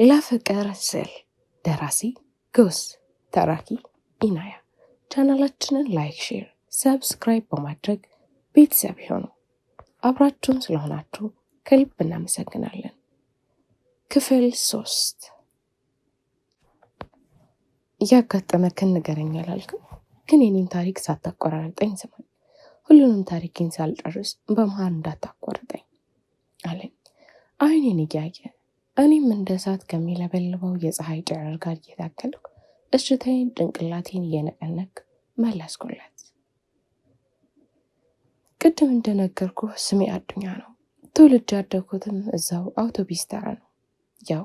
ለፍቅር ስል ደራሲ ጎስ፣ ተራኪ ኢናያ። ቻናላችንን ላይክ፣ ሼር፣ ሰብስክራይብ በማድረግ ቤተሰብ ይሁኑ። አብራችሁን ስለሆናችሁ ከልብ እናመሰግናለን። ክፍል 3። እያጋጠመክን ንገረኝ አላልክም? ግን የኔን ታሪክ ሳታቆራርጠኝ ስማኝ። ሁሉንም ታሪኬን ሳልጨርስ በመሃል እንዳታቋርጠኝ አለኝ። አይኔን እያየ እኔም እንደ እሳት ከሚለበልበው የፀሐይ ጨረር ጋር እየታገልኩ እሽታዬን ጭንቅላቴን እየነቀነቅ መለስኩለት። ቅድም እንደነገርኩ ስሜ አዱኛ ነው። ትውልድ ያደግኩትም እዛው አውቶቢስ ተራ ነው። ያው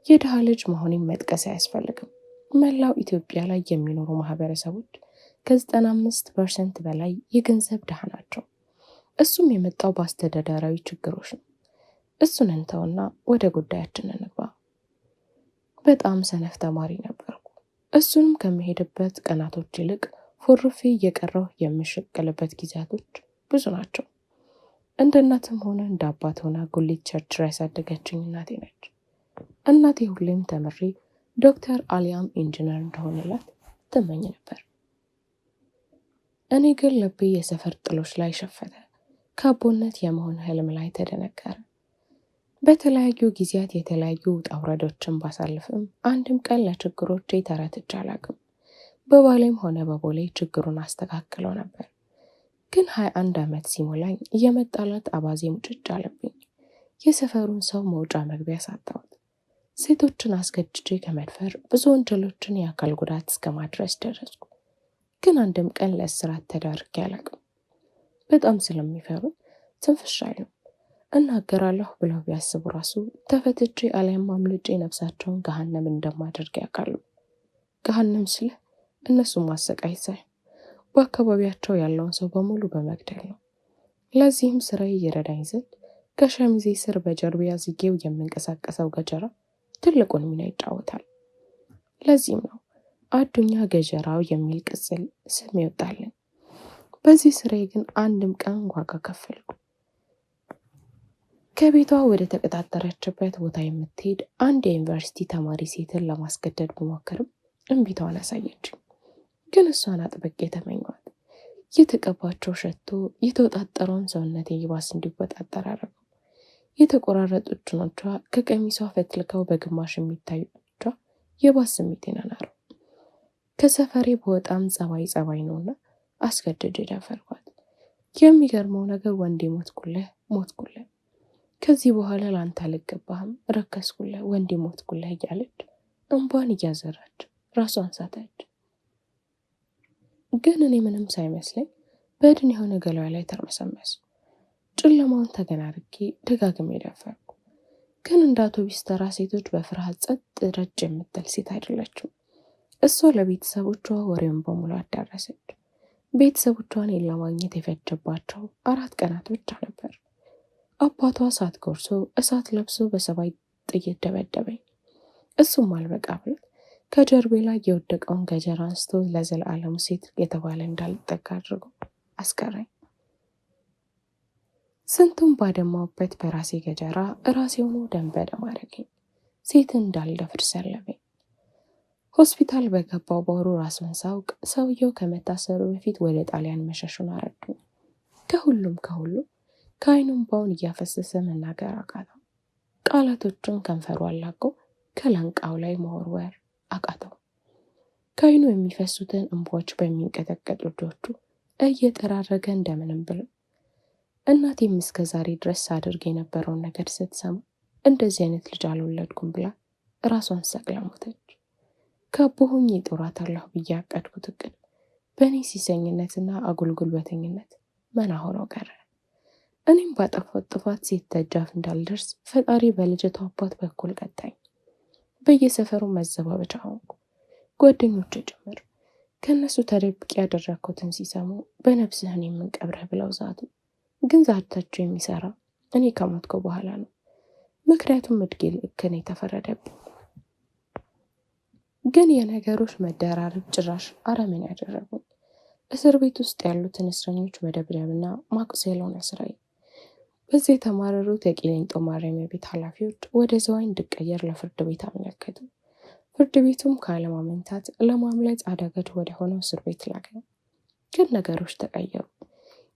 የድሃ ልጅ መሆኔን መጥቀስ አያስፈልግም። መላው ኢትዮጵያ ላይ የሚኖሩ ማህበረሰቦች ከ95% በላይ የገንዘብ ድሃ ናቸው። እሱም የመጣው በአስተዳደራዊ ችግሮች ነው። እሱን እንተውና ወደ ጉዳያችን እንግባ። በጣም ሰነፍ ተማሪ ነበርኩ። እሱንም ከመሄድበት ቀናቶች ይልቅ ፎርፌ እየቀረው የምሸቀልበት ጊዜያቶች ብዙ ናቸው። እንደ እናትም ሆነ እንደ አባት ሆና ጉሊት ቸርችራ ያሳደገችኝ እናቴ ነች። እናቴ ሁሌም ተምሬ ዶክተር አሊያም ኢንጂነር እንደሆነላት ትመኝ ነበር። እኔ ግን ልቤ የሰፈር ጥሎች ላይ ሸፈተ። ከአቦነት የመሆን ህልም ላይ ተደነቀረ። በተለያዩ ጊዜያት የተለያዩ ውጣ ውረዶችን ባሳልፍም አንድም ቀን ለችግሮቼ ተረትቼ አላውቅም። በባሌም ሆነ በቦሌ ችግሩን አስተካክለው ነበር። ግን 21 ዓመት ሲሞላኝ የመጣላት አባዜ ሙጭጭ አለብኝ። የሰፈሩን ሰው መውጫ መግቢያ ሳጣሁት። ሴቶችን አስገድጄ ከመድፈር ብዙ ወንጀሎችን የአካል ጉዳት እስከ ማድረስ ደረስኩ። ግን አንድም ቀን ለእስራት ተዳርጌ አላውቅም። በጣም ስለሚፈሩ ትንፍሽ አይሉም። እናገራለሁ ብለው ቢያስቡ ራሱ ተፈትቼ አሊያም አምልጬ ነፍሳቸውን ገሃነም እንደማደርግ ያውቃሉ። ገሃነም ስልህ እነሱም ማሰቃየት ሳይሆን በአካባቢያቸው ያለውን ሰው በሙሉ በመግደል ነው። ለዚህም ስራዬ ይረዳኝ ዘንድ ከሸሚዜ ስር በጀርባ ያዝጌው የምንቀሳቀሰው ገጀራ ትልቁን ሚና ይጫወታል። ለዚህም ነው አዱኛ ገጀራው የሚል ቅጽል ስም ይወጣልኝ። በዚህ ስራዬ ግን አንድም ቀን ዋጋ ከፈልኩ። ከቤቷ ወደ ተቀጣጠረችበት ቦታ የምትሄድ አንድ የዩኒቨርሲቲ ተማሪ ሴትን ለማስገደድ ብሞክርም እምቢታዋን አሳየችኝ። ግን እሷን አጥብቄ ተመኘኋት። የተቀባቸው ሸቶ የተወጣጠረውን ሰውነቴ ይባስ እንዲወጣጠር አደረገው። የተቆራረጡ እጆቿ ከቀሚሷ ፈትልከው በግማሽ የሚታዩ እጇ የባስ ስሜቴን አናረው። ከሰፈሬ በወጣም ጸባይ ነውና አስገድጄ ደፈርኳት። የሚገርመው ነገር ወንዴ ሞትኩልህ ከዚህ በኋላ ላንተ አልገባህም፣ ረከስኩልህ፣ ወንዴ ሞትኩልህ እያለች እንባን እያዘራች ራሷን ሳተች። ግን እኔ ምንም ሳይመስለኝ በድን የሆነ ገላዋ ላይ ተርመሰመስ። ጨለማውን ተገን አድርጌ ደጋግሜ ደፈርኩ። ግን እንደ አውቶቢስ ተራ ሴቶች በፍርሃት ጸጥ ረጭ የምትል ሴት አይደለችም። እሷ ለቤተሰቦቿ ወሬውን በሙሉ አዳረሰች። ቤተሰቦቿን ለማግኘት የፈጀባቸው 4 ቀናት ብቻ ነበር። አባቷ እሳት ጎርሶ እሳት ለብሶ በሰባይ ጥይት ደበደበኝ። እሱም አልበቃ ብሎት ከጀርቤ ላይ የወደቀውን ገጀራ አንስቶ ለዘለዓለሙ ሴት የተባለ እንዳልጠጋ አድርጎ አስቀረኝ። ስንቱም ባደማውበት በራሴ ገጀራ ራሴውኑ ደም በደም አደረገኝ። ሴትን እንዳልደፍር ሰለበኝ። ሆስፒታል በገባው በወሩ ራሱን ሳውቅ ሰውየው ከመታሰሩ በፊት ወደ ጣሊያን መሸሹን አረዱኝ። ከሁሉም ከአይኑም ባውን እያፈሰሰ መናገር አቃተው። ቃላቶቹን ከንፈሩ አላቆ ከላንቃው ላይ መወርወር አቃተው። ከአይኑ የሚፈሱትን እንባዎች በሚንቀጠቀጡ እጆቹ እየጠራረገ እንደምንም ብሎ እናቴም እስከ ዛሬ ድረስ አድርግ የነበረውን ነገር ስትሰማ እንደዚህ አይነት ልጅ አልወለድኩም ብላ ራሷን ሰቅላ ሞተች። ከአቦሁኝ ይጦራታለሁ ብዬ ያቀድኩት እቅድ በእኔ ሲሰኝነትና አጉልጉልበተኝነት መና ሆኖ ቀረ። እኔም ባጠፋት ጥፋት ሴት ደጃፍ እንዳልደርስ ፈጣሪ በልጅቷ አባት በኩል ቀጣኝ። በየሰፈሩ መዘባበቻ ሆንኩ። ጓደኞቼ ጭምር ከእነሱ ተደብቄ ያደረግኩትን ሲሰሙ በነፍስህን የምንቀብረህ ብለው ዛቱ። ግን ዛታቸው የሚሰራ እኔ ከሞትኩ በኋላ ነው። ምክንያቱም እድጌ ልክ ነው የተፈረደብኝ። ግን የነገሮች መደራረብ ጭራሽ አረመኔ ያደረጉኝ። እስር ቤት ውስጥ ያሉትን እስረኞች መደብደብና ማቁሰል ሆነ ስራዬ። በዚህ የተማረሩት የቂሊንጦ ማረሚያ ቤት ኃላፊዎች ወደ ዝዋይ እንዲቀየር ለፍርድ ቤት አመለከቱ። ፍርድ ቤቱም ካለማመንታት ለማምለጥ አዳጋች ወደ ሆነው እስር ቤት ላከው። ግን ነገሮች ተቀየሩ።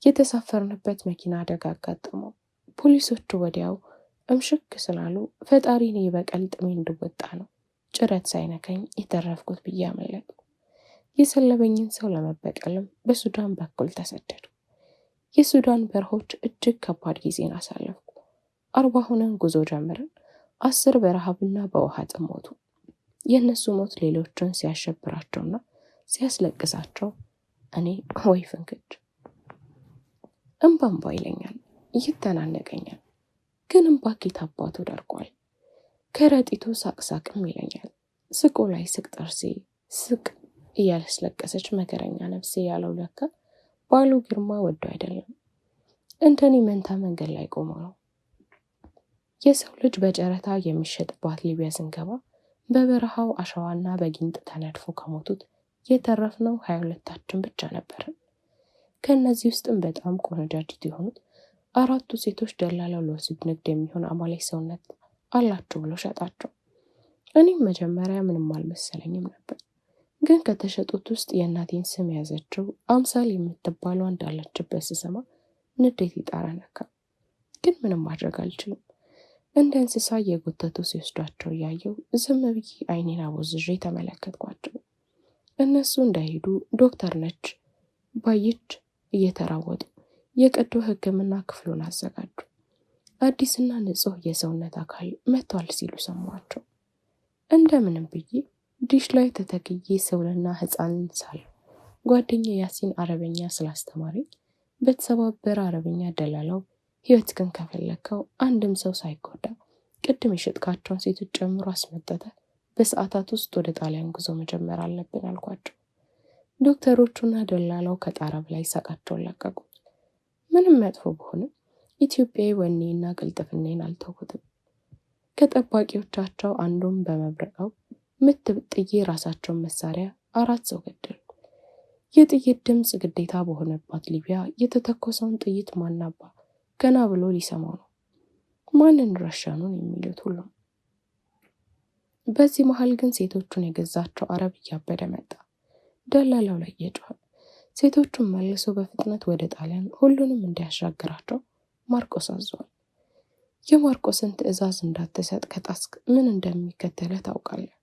የተሳፈርንበት መኪና አደጋ አጋጠመው። ፖሊሶቹ ወዲያው እምሽክ ስላሉ ፈጣሪ እኔ በቀል ጥሜ እንድወጣ ነው ጭረት ሳይነካኝ የተረፍኩት ብዬ አመለጡ። የሰለበኝን ሰው ለመበቀልም በሱዳን በኩል ተሰደዱ። የሱዳን በረሆች እጅግ ከባድ ጊዜን አሳለፍኩ። 40 ሆነን ጉዞ ጀምረን 10 በረሃብና በውሃ ጥም ሞቱ። የእነሱ ሞት ሌሎችን ሲያሸብራቸውና ሲያስለቅሳቸው እኔ ወይ ፍንክች እንባንባ ይለኛል፣ ይተናነቀኛል። ግን እንባ ኬት አባቱ ደርቋል። ከረጢቱ ሳቅሳቅም ይለኛል። ስቆ ላይ ስቅ ጥርሴ ስቅ እያለስለቀሰች መከረኛ ነፍሴ ያለው ለካ ባሉ ግርማ ወዶ አይደለም፣ እንደኔ መንታ መንገድ ላይ ቆሞ ነው። የሰው ልጅ በጨረታ የሚሸጥባት ሊቢያ ስንገባ በበረሃው አሸዋና በጊንጥ ተነድፎ ከሞቱት የተረፍነው 22ታችን ብቻ ነበርን። ከእነዚህ ውስጥም በጣም ቆነጃጅት የሆኑት 4ቱ ሴቶች ደላላው ለወሲብ ንግድ የሚሆን አማላይ ሰውነት አላቸው ብሎ ሸጣቸው። እኔም መጀመሪያ ምንም አልመሰለኝም ነበር። ግን ከተሸጡት ውስጥ የእናቴን ስም ያዘችው አምሳል የምትባለው እንዳለችበት ስሰማ ንዴት ይጣራ ነካ። ግን ምንም ማድረግ አልችልም። እንደ እንስሳ የጎተቱ ሲወስዷቸው እያየው ዝም ብዬ አይኔን አቦዝዤ ተመለከትኳቸው። እነሱ እንዳይሄዱ ዶክተር ነች ባይች እየተራወጡ የቀዶ ሕክምና ክፍሉን አዘጋጁ። አዲስና ንጹህ የሰውነት አካል መጥቷል ሲሉ ሰማቸው። እንደምንም ብዬ ዲሽ ላይ ተተክዬ ሰውልና ሕፃን ሳል ጓደኛ ያሲን አረበኛ ስላስተማረኝ በተሰባበረ አረበኛ ደላላው ህይወት ግን ከፈለከው አንድም ሰው ሳይጎዳ ቅድም የሸጥካቸውን ሴቶች ጨምሮ አስመጠተ በሰዓታት ውስጥ ወደ ጣሊያን ጉዞ መጀመር አለብን አልኳቸው። ዶክተሮቹና ደላላው ከጣራ በላይ ሳቃቸውን ለቀቁ። ምንም መጥፎ ቢሆንም ኢትዮጵያዊ ወኔና ቅልጥፍናን አልተውኩትም። ከጠባቂዎቻቸው አንዱን በመብረቃው ምት ጥዬ ራሳቸውን መሳሪያ 4 ሰው ገደሉ። የጥይት ድምፅ ግዴታ በሆነባት ሊቢያ የተተኮሰውን ጥይት ማናባ ገና ብሎ ሊሰማው ነው። ማንን ረሻኑን የሚሉት ሁሉም። በዚህ መሃል ግን ሴቶቹን የገዛቸው አረብ እያበደ መጣ። ደላላው ላይ እየጮኸ ሴቶቹን መልሶ በፍጥነት ወደ ጣሊያን ሁሉንም እንዲያሻግራቸው ማርቆስ አዟል። የማርቆስን ትዕዛዝ እንዳትሰጥ ከጣስክ ምን እንደሚከተለ ታውቃለህ።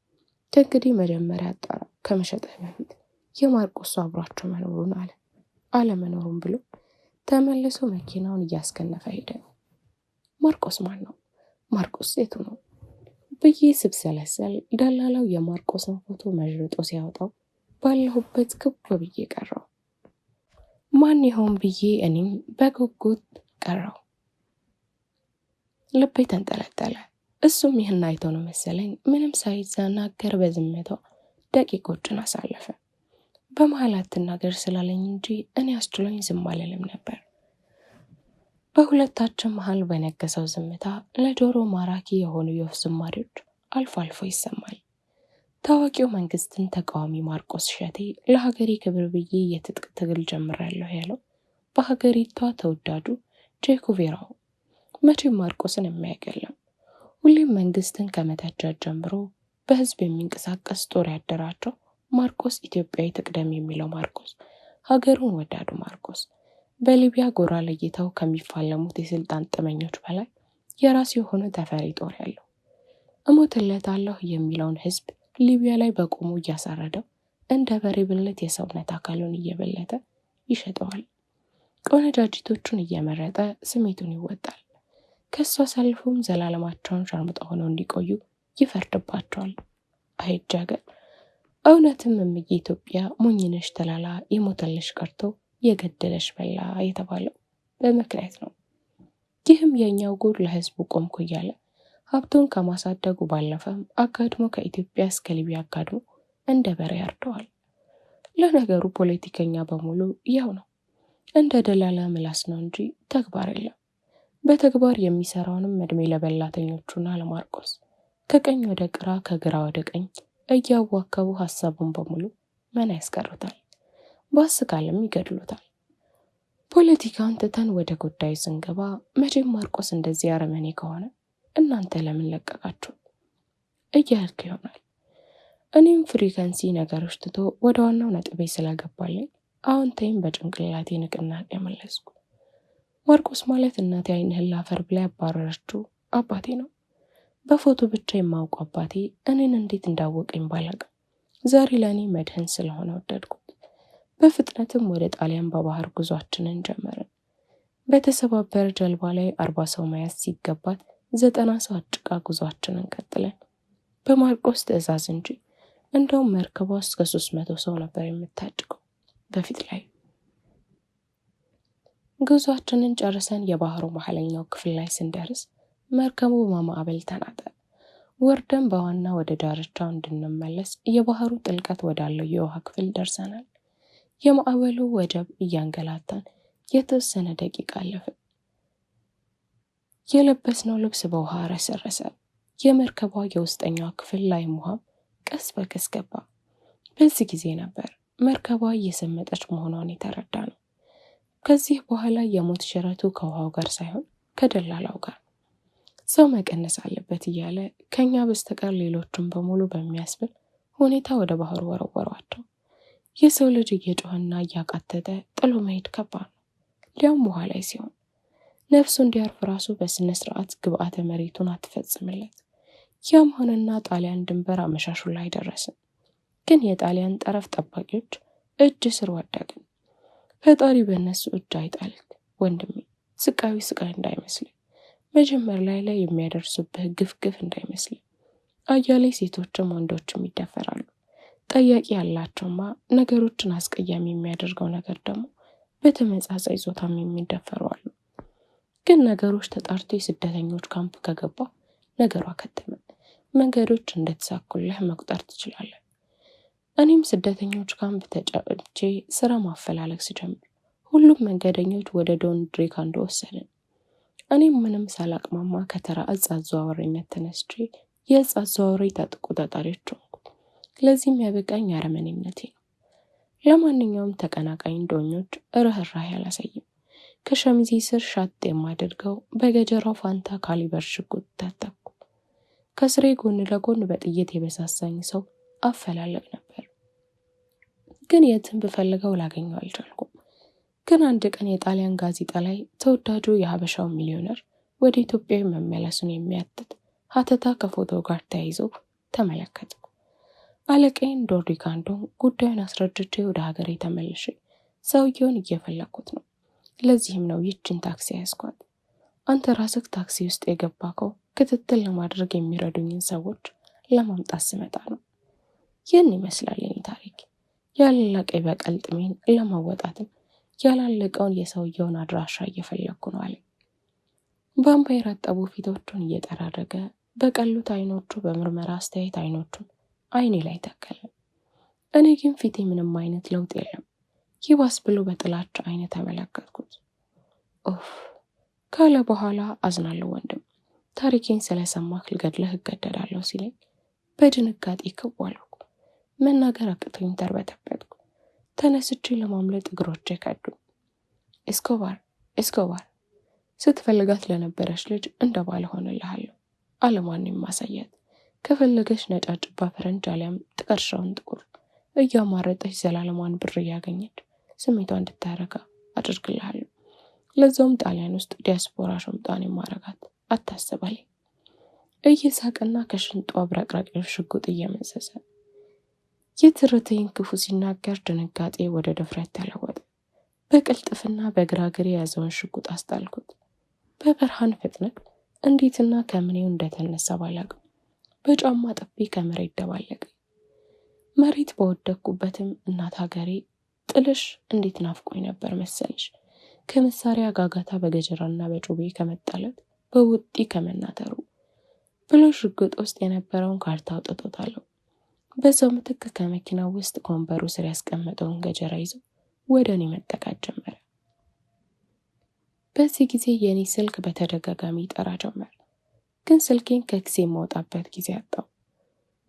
ከእንግዲህ መጀመሪያ አጣራ ከመሸጥህ በፊት የማርቆስ አብሯቸው መኖሩን አለመኖሩን ብሎ ተመልሶ መኪናውን እያስከነፈ ሄደ። ማርቆስ ማን ነው? ማርቆስ ሴቱ ነው ብዬ ስብሰለሰል ደላላው የማርቆስን ፎቶ መዥርጦ ሲያወጣው ባለሁበት ክብ ብዬ ቀረው። ማን ይሆን ብዬ እኔም በጉጉት ቀረው። ልቤ ተንጠለጠለ። እሱም ይህን አይቶ ነው መሰለኝ ምንም ሳይዘናገር በዝምታው ደቂቆችን አሳለፈ። በመሃል አትናገር ስላለኝ እንጂ እኔ አስችሎኝ ዝም አልልም ነበር። በሁለታችን መሃል በነገሰው ዝምታ ለጆሮ ማራኪ የሆኑ የወፍ ዝማሬዎች አልፎ አልፎ ይሰማል። ታዋቂው መንግስትን ተቃዋሚ ማርቆስ እሸቴ ለሀገሬ ክብር ብዬ የትጥቅ ትግል ጀምራለሁ ያለው በሀገሪቷ ተወዳጁ ቼኩቬራው መቼም ማርቆስን የማይገለም ሁሌም መንግስትን ከመተቸት ጀምሮ በህዝብ የሚንቀሳቀስ ጦር ያደራቸው ማርቆስ ኢትዮጵያዊ ትቅደም የሚለው ማርቆስ ሀገሩን ወዳዱ ማርቆስ በሊቢያ ጎራ ለይተው ከሚፋለሙት የስልጣን ጥመኞች በላይ የራሱ የሆነ ተፈሪ ጦር ያለው እሞትለታለሁ የሚለውን ህዝብ ሊቢያ ላይ በቆሙ እያሳረደው እንደ በሬ ብልት የሰውነት አካሉን እየበለተ ይሸጠዋል። ቆነጃጅቶቹን እየመረጠ ስሜቱን ይወጣል። ከሷ ሰልፉም ዘላለማቸውን ሻርምጣ ሆነው እንዲቆዩ ይፈርድባቸዋል። አይጃገር እውነትም እምዬ ኢትዮጵያ ሞኝነሽ ተላላ የሞተልሽ ቀርቶ የገደለሽ በላ የተባለው በምክንያት ነው። ይህም የኛው ጉድ ለህዝቡ ቆምኩ እያለ ሀብቱን ከማሳደጉ ባለፈም አጋድሞ ከኢትዮጵያ እስከ ሊቢያ አጋድሞ እንደ በሬ ያርደዋል። ለነገሩ ፖለቲከኛ በሙሉ ያው ነው፣ እንደ ደላላ ምላስ ነው እንጂ ተግባር የለም። በተግባር የሚሰራውንም እድሜ ለበላተኞቹና ለማርቆስ ከቀኝ ወደ ግራ ከግራ ወደ ቀኝ እያዋከቡ ሀሳቡን በሙሉ መና ያስቀሩታል። ባስካልም ይገድሉታል። ፖለቲካውን ትተን ወደ ጉዳዩ ስንገባ መቼም ማርቆስ እንደዚህ አረመኔ ከሆነ እናንተ ለምን ለቀቃችሁ እያልክ ይሆናል። እኔም ፍሪከንሲ ነገሮች ትቶ ወደ ዋናው ነጥቤ ስለገባልኝ አዎንታይም በጭንቅላቴ ንቅናቄ መለስኩ። ማርቆስ ማለት እናቴ ዓይንህን ላፈር ብላ ያባረረችው አባቴ ነው። በፎቶ ብቻ የማውቀው አባቴ እኔን እንዴት እንዳወቀኝ ባላቅም ዛሬ ለእኔ መድህን ስለሆነ ወደድኩት። በፍጥነትም ወደ ጣሊያን በባህር ጉዟችንን ጀመርን። በተሰባበረ ጀልባ ላይ 40 ሰው መያዝ ሲገባት 90 ሰው አጭቃ ጉዟችንን ቀጥለን በማርቆስ ትዕዛዝ እንጂ እንደውም መርከቧ እስከ 300 ሰው ነበር የምታጭቀው በፊት ላይ። ጉዟችንን ጨርሰን የባህሩ መሀለኛው ክፍል ላይ ስንደርስ መርከቡ በማዕበል ተናጠ። ወርደን በዋና ወደ ዳርቻው እንድንመለስ የባህሩ ጥልቀት ወዳለው የውሃ ክፍል ደርሰናል። የማዕበሉ ወጀብ እያንገላታን የተወሰነ ደቂቃ አለፈ። የለበስነው ልብስ በውሃ ረሰረሰ። የመርከቧ የውስጠኛው ክፍል ላይ ውሃም ቀስ በቀስ ገባ። በዚህ ጊዜ ነበር መርከቧ እየሰመጠች መሆኗን የተረዳ ነው። ከዚህ በኋላ የሞት ሽረቱ ከውሃው ጋር ሳይሆን ከደላላው ጋር ሰው መቀነስ አለበት እያለ ከኛ በስተቀር ሌሎቹን በሙሉ በሚያስብል ሁኔታ ወደ ባህሩ ወረወሯቸው። የሰው ልጅ እየጮኸና እያቃተተ ጥሎ መሄድ ከባድ ነው። ሊያውም ውሃ ላይ ሲሆን ነፍሱ እንዲያርፍ ራሱ በስነ ስርዓት ግብአተ መሬቱን አትፈጽምለት። ያም ሆነና ጣሊያን ድንበር አመሻሹ ላይ ደረስን። ግን የጣሊያን ጠረፍ ጠባቂዎች እጅ ስር ወደቅን። ፈጣሪ በእነሱ እጅ አይጣልክ ወንድሜ። ስቃዩ ስቃይ እንዳይመስል፣ መጀመሪያ ላይ የሚያደርሱብህ ግፍ እንዳይመስል። አያሌ ሴቶችም ወንዶችም ይደፈራሉ። ጠያቂ ያላቸውማ ነገሮችን አስቀያሚ የሚያደርገው ነገር ደግሞ በተመሳሳይ ጾታም የሚደፈሩ አሉ። ግን ነገሮች ተጣርቶ የስደተኞች ካምፕ ከገባ ነገሩ አከተመ። መንገዶች እንደተሳኩልህ መቁጠር ትችላለህ። እኔም ስደተኞች ካምፕ ተጫውቼ ስራ ማፈላለግ ስጀምር ሁሉም መንገደኞች ወደ ዶን ድሪካንዶ ወሰድን። እኔም ምንም ሳላቅማማ ከተራ እጽ አዘዋዋሪነት ተነስቼ የእጽ አዘዋዋሪ ተቆጣጣሪዎች ሆንኩ። ለዚህም ያበቃኝ አረመኔነቴ ነው። ለማንኛውም ተቀናቃኝ ዶኞች ርህራሄ አላሳይም። ከሸሚዜ ስር ሻጥ የማደርገው በገጀራው ፋንታ ካሊበር ሽጉጥ ታጠቅኩ። ከስሬ ጎን ለጎን በጥይት የበሳሳኝ ሰው አፈላለግ ነበር። ግን የትም ብፈልገው ላገኘው አልቻልኩም። ግን አንድ ቀን የጣሊያን ጋዜጣ ላይ ተወዳጁ የሀበሻው ሚሊዮነር ወደ ኢትዮጵያ መመለሱን የሚያትት ሀተታ ከፎቶ ጋር ተያይዞ ተመለከትኩ። አለቃዬን ዶን ሪካርዶን ጉዳዩን አስረድቼ ወደ ሀገሬ ተመልሼ ሰውየውን እየፈለኩት ነው። ለዚህም ነው ይችን ታክሲ ያስኳት። አንተ ራስህ ታክሲ ውስጥ የገባከው ክትትል ለማድረግ የሚረዱኝን ሰዎች ለማምጣት ስመጣ ነው። ይህን ይመስላል የኔ ታሪክ። ያላለቀ የበቀል ጥሜን ለማወጣትም ያላለቀውን የሰውየውን አድራሻ እየፈለኩ ነው አለኝ። በእንባ የረጠቡ ፊቶቹን እየጠራረገ በቀሉት አይኖቹ በምርመራ አስተያየት አይኖቹን አይኔ ላይ ተከለ። እኔ ግን ፊቴ ምንም አይነት ለውጥ የለም። ይባስ ብሎ በጥላቻ አይነ ተመለከትኩት። ኦፍ ካለ በኋላ አዝናለሁ ወንድም፣ ታሪኬን ስለሰማህ ልገድልህ እገደዳለሁ ሲለኝ በድንጋጤ ክው አልኩ። መናገር አቅቶኝ ተርበተበትኩ። ተነስቼ ለማምለጥ እግሮቼ ከዱ። ኤስኮባር ስትፈልጋት ለነበረች ልጅ እንደ ባለ ሆነልሃለሁ። አለማንም ማሳያት ከፈለገች ነጫጭባ ፈረንጅ አሊያም ጥቀርሻውን ጥቁር እያማረጠች ዘላለሟን ብር እያገኘች ስሜቷ እንድታረጋ አድርግልሃለሁ። ለዛውም ጣሊያን ውስጥ ዲያስፖራ ሾምጣን የማረጋት አታስባለኝ። እየሳቅና ከሽንጧ አብረቅራቂው ሽጉጥ እየመዘዘ የትርቴን ክፉ ሲናገር ድንጋጤ ወደ ድፍረት ተለወጠ። በቅልጥፍና በግራግሬ የያዘውን ሽጉጥ አስጣልኩት። በብርሃን ፍጥነት እንዴትና ከምኔው እንደተነሳ ባላቅም በጫማ ጥፊ ከመሬት ደባለቀ። መሬት በወደቅኩበትም እናት ሀገሬ ጥልሽ እንዴት ናፍቆኝ ነበር መሰልሽ። ከመሳሪያ ጋጋታ በገጀራና በጩቤ ከመጣለት በውጢ ከመናተሩ ብሎ ሽጉጥ ውስጥ የነበረውን ካርታ አውጥቶታለሁ። በዛው ምትክ ከመኪናው ውስጥ ከወንበሩ ስር ያስቀመጠውን ገጀራ ይዞ ወደ እኔ መጠቃት ጀመረ። በዚህ ጊዜ የኔ ስልክ በተደጋጋሚ ይጠራ ጀመር። ግን ስልኬን ከኪሴ የማወጣበት ጊዜ አጣው።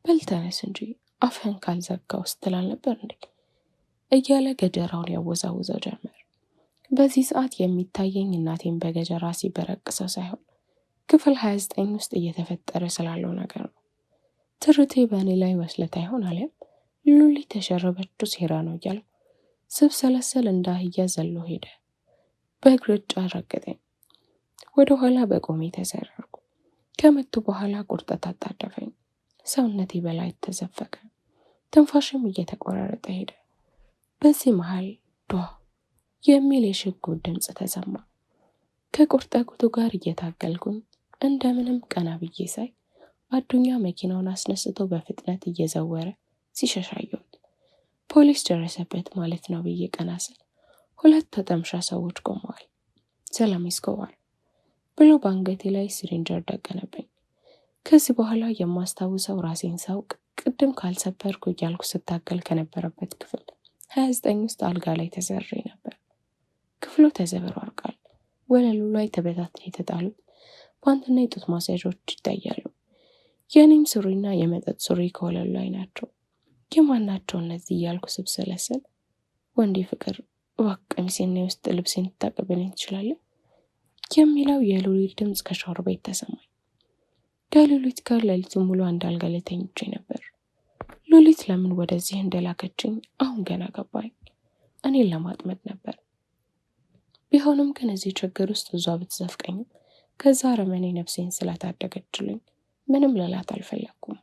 በልተነስ እንጂ አፍህን ካልዘጋው ስትል አልነበር እንዴ እያለ ገጀራውን ያወዛውዘው ጀመር። በዚህ ሰዓት የሚታየኝ እናቴን በገጀራ ሲበረቅሰው ሳይሆን ክፍል 29 ውስጥ እየተፈጠረ ስላለው ነገር ነው። ትርቴ በእኔ ላይ ወስለታ ይሆን አሊያም ሉሊት ተሸረበችው ሴራ ነው እያልኩ ስብሰለሰል እንደ አህያ ዘሎ ሄደ። በእግርጫ ረገጠኝ። ወደ ኋላ በቆሜ ተሰረርኩ። ከመቱ በኋላ ቁርጠት አጣደፈኝ። ሰውነቴ በላይ ተዘፈቀ። ትንፋሽም እየተቆራረጠ ሄደ። በዚህ መሃል ዷ የሚል የሽጉጥ ድምፅ ተሰማ። ከቁርጠቁቱ ጋር እየታገልኩኝ እንደምንም ቀና ብዬ ሳይ አዱኛ መኪናውን አስነስቶ በፍጥነት እየዘወረ ሲሸሻየሁት። ፖሊስ ደረሰበት ማለት ነው ብዬ ቀና ስል 2 ተጠምሻ ሰዎች ቆመዋል። ሰላም ይስኮባል ብሎ በአንገቴ ላይ ሲሪንጀር ደቀነብኝ። ከዚህ በኋላ የማስታውሰው ራሴን ሳውቅ ቅድም ካልሰበርኩ እያልኩ ስታገል ከነበረበት ክፍል 29 ውስጥ አልጋ ላይ ተዘርሬ ነበር። ክፍሉ ተዘበራርቋል። ወለሉ ላይ ተበታትነው የተጣሉት ፓንትና የጡት ማስያዦች ይታያሉ። የኔም ሱሪና የመጠጥ ሱሪ ከወለሉ ላይ ናቸው። የማናቸው እነዚህ እያልኩ ስብሰለሰል ወንዴ ፍቅር እባክህ ቀሚሴን ውስጥ ልብሴን ልታቀብለኝ ትችላለህ የሚለው የሉሊት ድምፅ ከሻወር ቤት ተሰማኝ። ከሉሊት ጋር ሌሊቱን ሙሉ አንድ አልጋ ላይ ተኝቼ ነበር። ሉሊት ለምን ወደዚህ እንደላከችኝ አሁን ገና ገባኝ። እኔን ለማጥመድ ነበር። ቢሆንም ግን እዚህ ችግር ውስጥ እሷ ብትዘፍቀኝም ከዛ አረመኔ ነፍሴን ስላታደገችልኝ ምንም ልላት አልፈለኩም።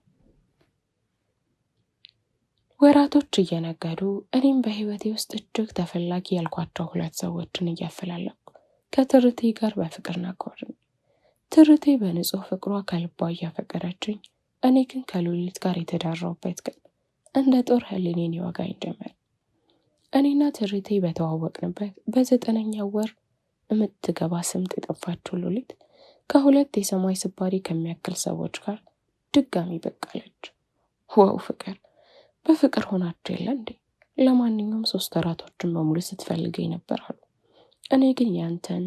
ወራቶች እየነገዱ እኔም በህይወቴ ውስጥ እጅግ ተፈላጊ ያልኳቸው 2 ሰዎችን እያፈላለኩ ከትርቴ ጋር በፍቅር ናቆርኝ። ትርቴ በንጹህ ፍቅሯ ከልቧ እያፈቀረችኝ፣ እኔ ግን ከሉሊት ጋር የተዳራውበት ቀን እንደ ጦር ህሊኔን ይወጋኝ ጀመር። እኔና ትርቴ በተዋወቅንበት በ9ኛው ወር የምትገባ ስምጥ የጠፋችው ሉሊት ከ2 የሰማይ ስባሪ ከሚያክል ሰዎች ጋር ድጋሚ በቃለች። ዋው ፍቅር! በፍቅር ሆናችሁ የለ እንዴ? ለማንኛውም 3 ወራቶችን በሙሉ ስትፈልገኝ ነበር አሉ። እኔ ግን ያንተን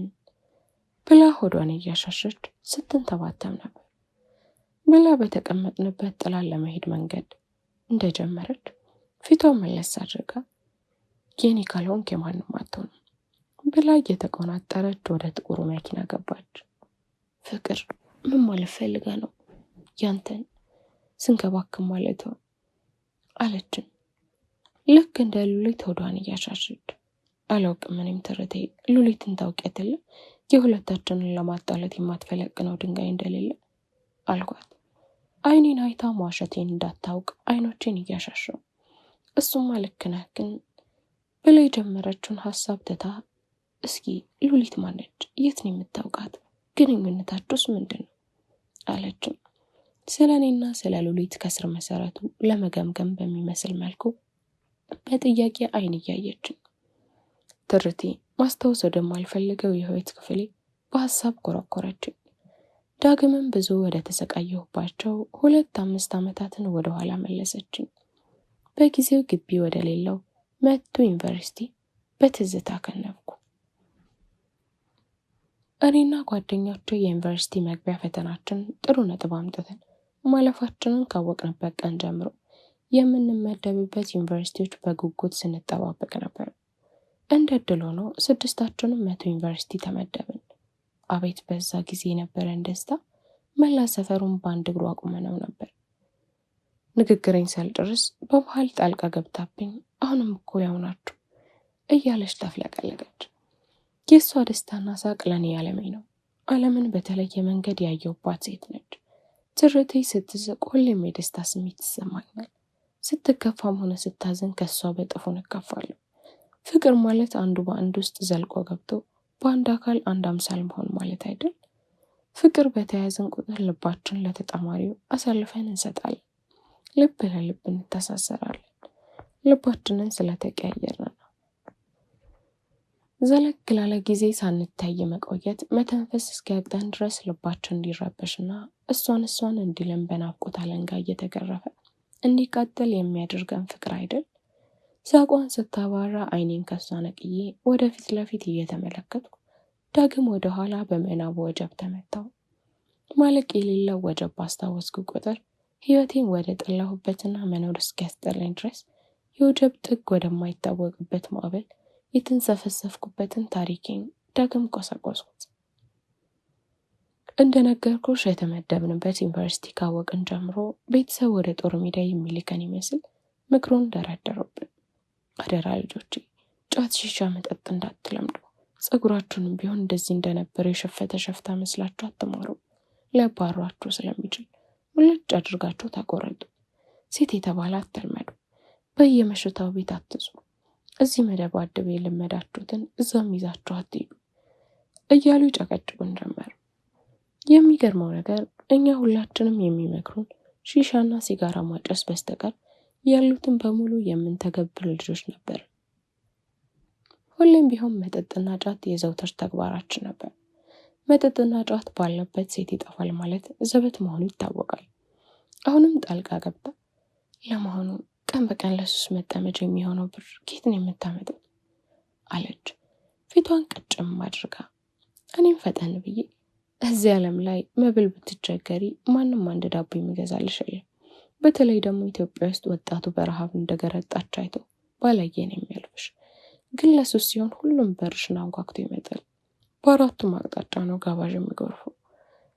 ብላ ሆዷን እያሻሸች ስትንተባተም ነበር። ብላ በተቀመጥንበት ጥላን ለመሄድ መንገድ እንደጀመረች ፊቷን መለስ አድርጋ የኔ ካልሆንክ የማንም አትሆንም ብላ እየተቆናጠረች ወደ ጥቁሩ መኪና ገባች። ፍቅር ምን ማለት ፈልጋ ነው ያንተን ስንከባክም ማለት ነው አለችን። ልክ እንደ ሉሊት ሆዷን እያሻሸች አላውቅም እኔም ትርቴ ሉሊትን ታውቂያትል የሁለታችንን ለማጣለት የማትፈለቅነው ድንጋይ እንደሌለ አልኳት። አይኔን አይታ መዋሸቴን እንዳታውቅ አይኖቼን እያሻሸው እሱማ ልክ ነህ ግን ብላ የጀመረችውን ሀሳብ ትታ እስኪ ሉሊት ማነች? የት ነው የምታውቃት? ግንኙነታችሁስ ምንድን ነው? አለችኝ። ስለ እኔና ስለ ሉሊት ከስር መሰረቱ ለመገምገም በሚመስል መልኩ በጥያቄ አይን እያየችኝ ትርቴ ማስታወስ ወደማልፈልገው የህይወት ክፍሌ በሀሳብ ኮረኮረችኝ። ዳግምም ብዙ ወደ ተሰቃየሁባቸው 2-5 ዓመታትን ወደኋላ መለሰችኝ። በጊዜው ግቢ ወደ ሌለው መቱ ዩኒቨርሲቲ በትዝታ ከነብኩ። እኔና ጓደኞቼ የዩኒቨርሲቲ መግቢያ ፈተናችን ጥሩ ነጥብ አምጥተን ማለፋችንን ካወቅንበት ቀን ጀምሮ የምንመደብበት ዩኒቨርሲቲዎች በጉጉት ስንጠባበቅ ነበር። እንደ ዕድል ሆኖ 6ታችንም መቱ ዩኒቨርሲቲ ተመደብን። አቤት በዛ ጊዜ የነበረን ደስታ! መላ ሰፈሩን በአንድ እግሩ አቁመነው ነበር። ንግግሬን ሳልጨርስ በመሃል ጣልቃ ገብታብኝ አሁንም እኮ ያው ናችሁ እያለች ተፍለቀለቀች። የእሷ ደስታና ሳቅ ለኔ ዓለሜ ነው። ዓለምን በተለየ መንገድ ያየሁባት ሴት ነች። ትርቴ ስትስቅ ሁሌም የደስታ ስሜት ይሰማኛል። ስትከፋም ሆነ ስታዘን ከሷ በጥፉ እንከፋለሁ። ፍቅር ማለት አንዱ በአንድ ውስጥ ዘልቆ ገብቶ በአንድ አካል አንድ አምሳል መሆን ማለት አይደል? ፍቅር በተያዘን ቁጥር ልባችን ለተጣማሪው አሳልፈን እንሰጣለን። ልብ ለልብ እንተሳሰራለን። ልባችንን ስለተቀያየርን ነው። ዘለግ ላለ ጊዜ ሳንታይ መቆየት መተንፈስ እስኪያቅተን ድረስ ልባችን እንዲረበሽና እሷን እንዲለን በናፍቆት አለንጋ እየተገረፈ እንዲቃጠል የሚያደርገን ፍቅር አይደል? ሳቋን ስታባራ አይኔን ከሷ ነቅዬ ወደፊት ለፊት እየተመለከትኩ ዳግም ወደ ኋላ በምዕናቡ ወጀብ ተመታው። ማለቅ የሌለው ወጀብ ባስታወስኩ ቁጥር ህይወቴን ወደ ጠላሁበትና መኖር እስኪያስጠላኝ ድረስ የወጀብ ጥግ ወደማይታወቅበት ማዕበል የተንሰፈሰፍኩበትን ታሪኬን ዳግም ቆሰቆስኩት። እንደነገርኩሽ የተመደብንበት ዩኒቨርሲቲ ካወቅን ጀምሮ ቤተሰብ ወደ ጦር ሜዳ የሚልከን ይመስል ምክሩን ደረደሩብን። አደራ ልጆቼ፣ ጫት፣ ሺሻ መጠጥ እንዳትለምዱ፣ ጸጉራችሁንም ቢሆን እንደዚህ እንደነበረ የሸፈተ ሸፍታ መስላችሁ አትማሩ፣ ሊያባሯችሁ ስለሚችል ሙልጭ አድርጋችሁ ታቆረጡ፣ ሴት የተባለ አትልመዱ፣ በየመሽታው ቤት አትዙሩ፣ እዚህ መደባደብ የለመዳችሁትን እዛም ይዛችሁ አትሄዱ እያሉ ይጨቀጭቁን ጀመር። የሚገርመው ነገር እኛ ሁላችንም የሚመክሩን ሺሻና ሲጋራ ማጨስ በስተቀር ያሉትን በሙሉ የምንተገብር ልጆች ነበር። ሁሌም ቢሆን መጠጥና ጫት የዘውትር ተግባራችን ነበር። መጠጥና ጫት ባለበት ሴት ይጠፋል ማለት ዘበት መሆኑ ይታወቃል። አሁንም ጣልቃ ገብታ ለመሆኑ ቀን በቀን ለሱስ መጠመጃ የሚሆነው ብር ከየት ነው የምታመጣው? አለች ፊቷን ቀጭም አድርጋ። እኔም ፈጠን ብዬ እዚህ ዓለም ላይ መብል ብትቸገሪ ማንም አንድ ዳቦ የሚገዛልሽ የለም። በተለይ ደግሞ ኢትዮጵያ ውስጥ ወጣቱ በረሃብ እንደገረጣች አይቶ ባላየን የሚያልፍሽ፣ ግን ለሱስ ሲሆን ሁሉም በርሽን አንኳኩቶ ይመጣል። በአራቱም አቅጣጫ ነው ጋባዥ የሚጎርፈው።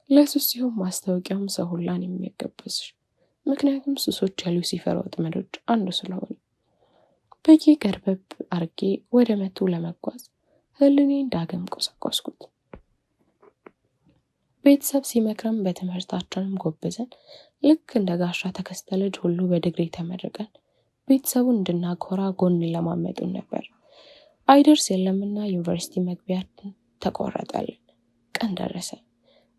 ለሱስ ሲሆን ማስታወቂያውም ሰው ሁላን የሚያገበስሽ፣ ምክንያቱም ሱሶች የሉሲፈር ወጥመዶች አንዱ ስለሆነ። በቂ ገርበብ አርጌ ወደ መቱ ለመጓዝ ህልኔን ዳግም ቆሰቆስኩት። ቤተሰብ ሲመክረም በትምህርታችንም ጎብዘን ልክ እንደ ጋሻ ተከስተ ልጅ ሁሉ በዲግሪ ተመርቀን ቤተሰቡን እንድናኮራ ጎን ለማመጡን ነበር። አይደርስ የለምና ዩኒቨርሲቲ መግቢያችን ተቆረጠልን። ቀን ደረሰ።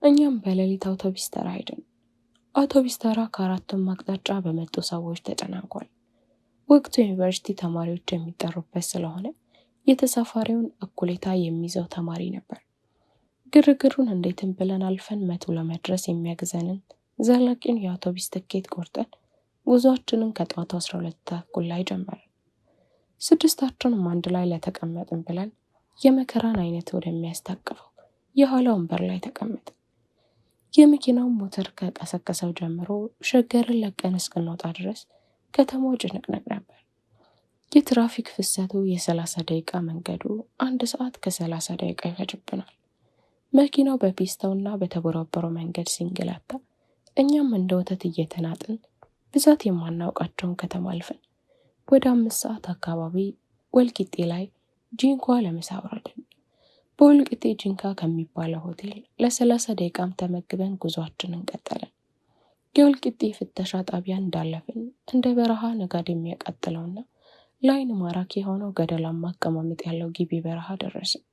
እኛም በሌሊት አውቶቢስ ተራ ሄድን። አውቶቢስ ተራ ከአራቱም አቅጣጫ በመጡ ሰዎች ተጨናንቋል። ወቅቱ ዩኒቨርሲቲ ተማሪዎች የሚጠሩበት ስለሆነ የተሳፋሪውን እኩሌታ የሚይዘው ተማሪ ነበር። ግርግሩን እንዴትም ብለን አልፈን መቱ ለመድረስ የሚያግዘንን ዘላቂን የአውቶቢስ ትኬት ቆርጠን ጉዟችንን ከጠዋቱ 12 ተኩል ላይ ጀመርን። ስድስታችንም አንድ ላይ ለተቀመጥን ብለን የመከራን አይነት ወደሚያስታቅፈው የኋላ ወንበር ላይ ተቀመጥን። የመኪናውን ሞተር ከቀሰቀሰው ጀምሮ ሸገርን ለቀን እስክንወጣ ድረስ ከተማው ጭንቅንቅ ነበር። የትራፊክ ፍሰቱ የ30 ደቂቃ መንገዱ 1 ሰዓት ከ30 ደቂቃ ይፈጅብናል። መኪናው በፒስታውና በተቦረቦረው መንገድ ሲንገላታ እኛም እንደ ወተት እየተናጥን ብዛት የማናውቃቸውን ከተማ አልፈን ወደ 5 ሰዓት አካባቢ ወልቂጤ ላይ ጂንኳ ለምሳ ወረድን። በወልቂጤ ጂንካ ከሚባለው ሆቴል ለ30 ደቂቃም ተመግበን ጉዟችንን ቀጠለን። የወልቂጤ ፍተሻ ጣቢያን እንዳለፍን እንደ በረሃ ነጋድ የሚያቃጥለውና ለዓይን ማራኪ የሆነው ገደላማ አቀማመጥ ያለው ግቢ በረሃ ደረስን።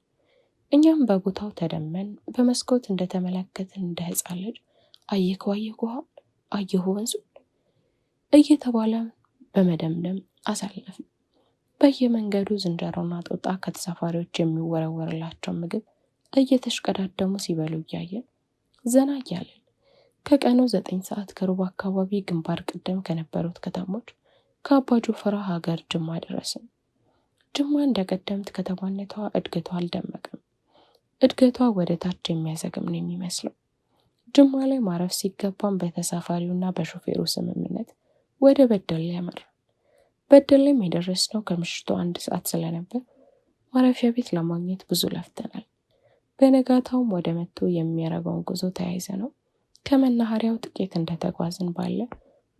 እኛም በቦታው ተደመን በመስኮት እንደተመለከትን እንደ ሕፃን ልጅ አየሁ አየሁ ወንዙን እየተባለ በመደምደም አሳለፍን። በየመንገዱ ዝንጀሮና ጦጣ ከተሳፋሪዎች የሚወረወርላቸው ምግብ እየተሽቀዳደሙ ሲበሉ እያየን ዘና እያለን ከቀኑ 9 ሰዓት ከሩብ አካባቢ ግንባር ቀደም ከነበሩት ከተሞች ከአባ ጆፈራ ሀገር ጅማ ደረስን። ጅማ እንደቀደምት ከተማነቷ እድገቷ አልደመቀም። እድገቷ ወደ ታች የሚያዘግም ነው የሚመስለው። ጅማ ላይ ማረፍ ሲገባም በተሳፋሪውና በሾፌሩ ስምምነት ወደ በደሌ ያመራል። በደሌም የደረስነው ከምሽቱ 1 ሰዓት ስለነበር ማረፊያ ቤት ለማግኘት ብዙ ለፍተናል። በነጋታውም ወደ መቱ የሚያረገውን ጉዞ ተያይዘ ነው ከመናኸሪያው ጥቂት እንደተጓዝን ባለ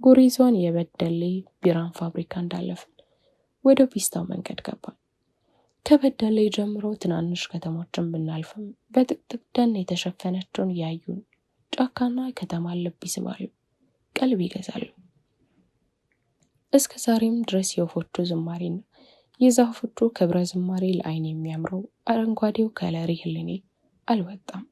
ጉሪዞን የበደሌ ቢራን ፋብሪካ እንዳለፍን ወደ ፒስታው መንገድ ገባን። ከበደሌ ጀምሮ ትናንሽ ከተሞችን ብናልፍም በጥቅጥቅ ደን የተሸፈነችውን ያዩን ጫካና ከተማ ልብ ይስባሉ፣ ቀልብ ይገዛሉ። እስከ ዛሬም ድረስ የወፎቹ ዝማሬና የዛፎቹ ክብረ ዝማሬ ለዓይን የሚያምረው አረንጓዴው ከለሪ ህልኔ አልወጣም።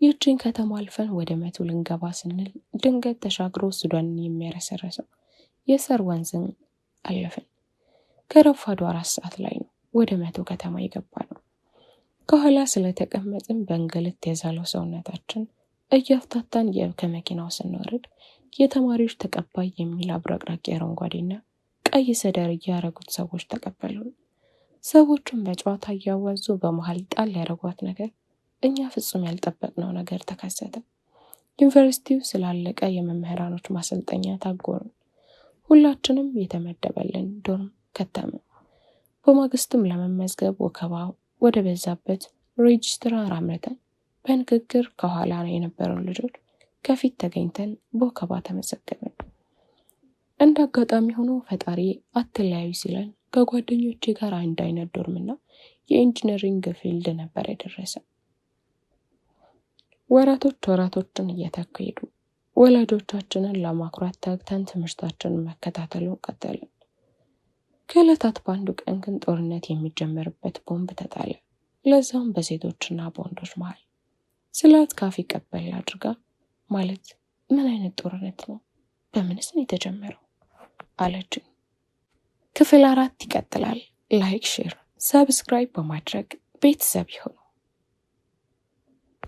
ይህችን ከተማ አልፈን ወደ መቱ ልንገባ ስንል ድንገት ተሻግሮ ሱዳንን የሚያረሰረሰው የሰር ወንዝን አለፍን። ከረፋዱ 4 ሰዓት ላይ ነው ወደ መቱ ከተማ የገባ ነው። ከኋላ ስለተቀመጥን በእንግልት የዛለው ሰውነታችን እያፍታታን ከመኪናው ስንወርድ የተማሪዎች ተቀባይ የሚል አብረቅራቂ አረንጓዴና ቀይ ሰደር ያረጉት ሰዎች ተቀበሉን። ሰዎቹን በጨዋታ እያዋዙ በመሃል ጣል ያረጓት ነገር እኛ ፍጹም ያልጠበቅነው ነገር ተከሰተ። ዩኒቨርሲቲው ስላለቀ የመምህራኖች ማሰልጠኛ ታጎሩን። ሁላችንም የተመደበልን ዶርም ከተምን። በማግስቱም ለመመዝገብ ወከባ ወደ በዛበት ሬጅስትራር አምርተን በንግግር ከኋላ የነበረው ልጆች ከፊት ተገኝተን በወከባ ተመዘገብን። እንደ አጋጣሚ ሆኖ ፈጣሪ አትለያዩ ሲለን ከጓደኞቼ ጋር አንድ አይነት ዶርምና የኢንጂነሪንግ ፊልድ ነበር የደረሰ። ወራቶችን እየተኩ ሄዱ። ወላጆቻችንን ለማኩራት ተግተን ትምህርታችንን መከታተሉን ቀጠልን። ከዕለታት በአንዱ ቀን ግን ጦርነት የሚጀመርበት ቦምብ ተጣለ። ለዛም በሴቶችና በወንዶች መሃል። ስላት ካፌ ቀበል አድርጋ ማለት ምን አይነት ጦርነት ነው? በምንስ ነው የተጀመረው? አለችኝ። ክፍል 4 ይቀጥላል። ላይክ፣ ሼር፣ ሰብስክራይብ በማድረግ ቤተሰብ ይሁኑ።